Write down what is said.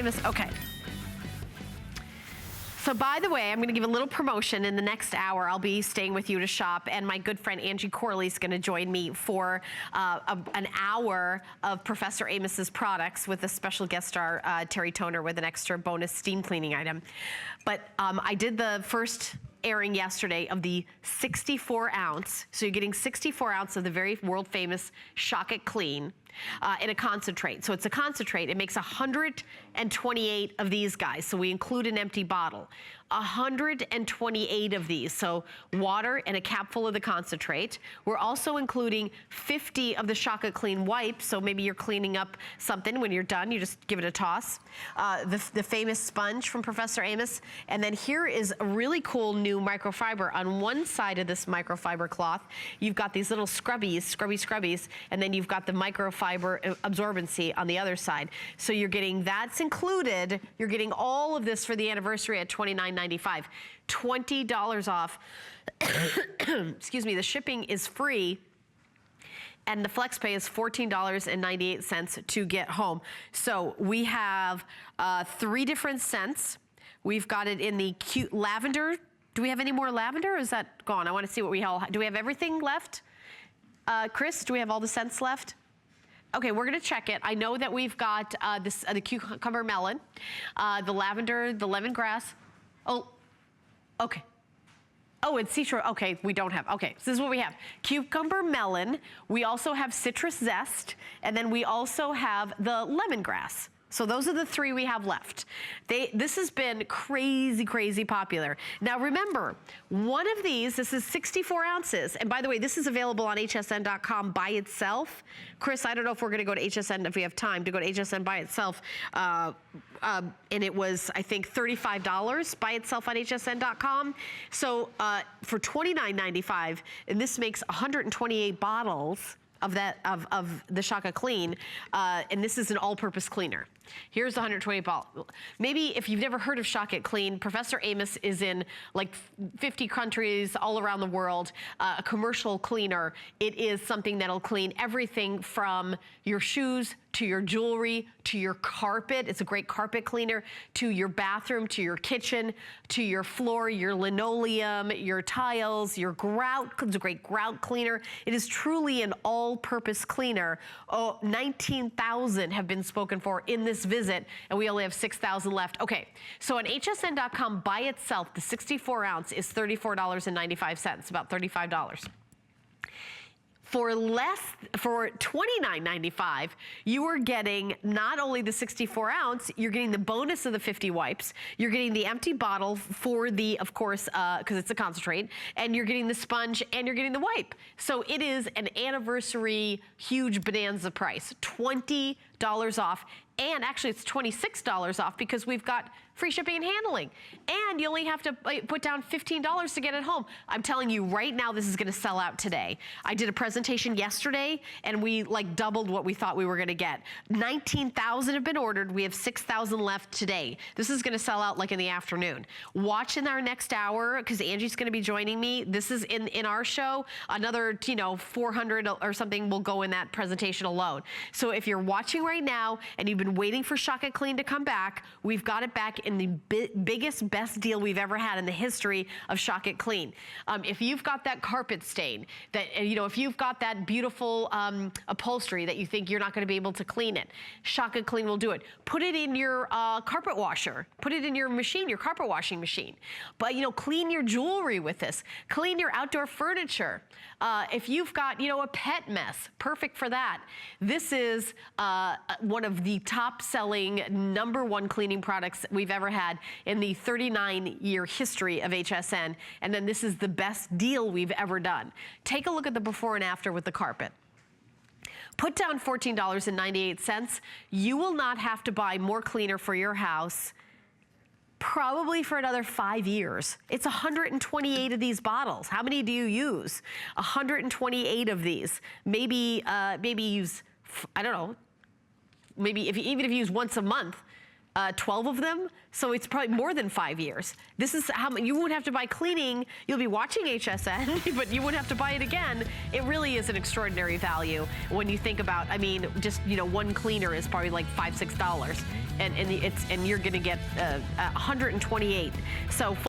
Amos, okay. So by the way, I'm going to give a little promotion. In the next hour, I'll be staying with you to shop, and my good friend Angie Corley is going to join me for an hour of Professor Amos's products with a special guest star, Terry Toner, with an extra bonus steam cleaning item. But I did the first airing yesterday of the 64 ounce. So you're getting 64 ounce of the very world famous Shock It Clean in a concentrate. So it's a concentrate. It makes 128 of these guys. So we include an empty bottle. 128 of these. So water and a cap full of the concentrate. We're also including 50 of the Shock It Clean wipes. So maybe you're cleaning up something. When you're done, you just give it a toss. The famous sponge from Professor Amos. And then here is a really cool new microfiber. On one side of this microfiber cloth, you've got these little scrubbies, and then you've got the microfiber absorbency on the other side. So you're getting, that's included. You're getting all of this for the anniversary at $29.95. $20 off. Excuse me, the shipping is free. And the FlexPay is $14.98 to get home. So we have 3 different scents. We've got it in the cute lavender. Do we have any more lavender, or is that gone? I want to see what we have. Do we have everything left? Chris, do we have all the scents left? Okay, we're gonna check it. I know that we've got the cucumber melon, the lavender, the lemongrass. Oh, okay. Oh, and citron, okay, we don't have, okay, so this is what we have. Cucumber melon, we also have citrus zest, and then we also have the lemongrass. So those are the 3 we have left. This has been crazy, crazy popular. Now remember, one of these, this is 64 ounces. And by the way, this is available on hsn.com by itself. Chris, I don't know if we're gonna go to HSN, if we have time to go to HSN by itself. And it was, I think, $35 by itself on hsn.com. So for $29.95, and this makes 128 bottles of that of the Shock It Clean, and this is an all-purpose cleaner. Here's 120 bottle. Maybe if you've never heard of Shock It Clean, Professor Amos is in like 50 countries all around the world. A commercial cleaner. It is something that'll clean everything from your shoes to your jewelry to your carpet. It's a great carpet cleaner, to your bathroom, to your kitchen, to your floor, your linoleum, your tiles, your grout. It's a great grout cleaner. It is truly an all-purpose cleaner. Oh, 19,000 have been spoken for in this visit, and we only have 6,000 left. Okay, so on hsn.com by itself, the 64 ounce is $34.95, about $35. For $29.95, you are getting not only the 64 ounce, you're getting the bonus of the 50 wipes, you're getting the empty bottle for the, of course, because it's a concentrate, and you're getting the sponge, and you're getting the wipe. So it is an anniversary huge bonanza price, $20 off. And actually it's $26 off because we've got free shipping and handling. And you only have to put down $15 to get it home. I'm telling you right now, this is gonna sell out today. I did a presentation yesterday and we like doubled what we thought we were gonna get. 19,000 have been ordered. We have 6,000 left today. This is gonna sell out like in the afternoon. Watch in our next hour, because Angie's gonna be joining me. This is in our show. Another, 400 or something will go in that presentation alone. So if you're watching right now and you've been waiting for Shock It Clean to come back, we've got it back in the biggest, best deal we've ever had in the history of Shock It Clean. If you've got that carpet stain, that if you've got that beautiful upholstery that you think you're not going to be able to clean it, Shock It Clean will do it. Put it in your carpet washer. Put it in your machine, your carpet washing machine. But clean your jewelry with this. Clean your outdoor furniture. If you've got a pet mess, perfect for that. This is one of the top-selling #1 cleaning products we've ever had in the 39-year history of HSN, and then this is the best deal we've ever done. Take a look at the before and after with the carpet. Put down $14.98. You will not have to buy more cleaner for your house probably for another 5 years. It's 128 of these bottles. How many do you use? 128 of these. Maybe use, I don't know, maybe even if you use once a month, 12 of them, so it's probably more than 5 years. This is how you won't have to buy cleaning. You'll be watching HSN, but you wouldn't have to buy it again. It really is an extraordinary value when you think about, I mean, just, you know, one cleaner is probably like $5, $6, and you're gonna get 128. So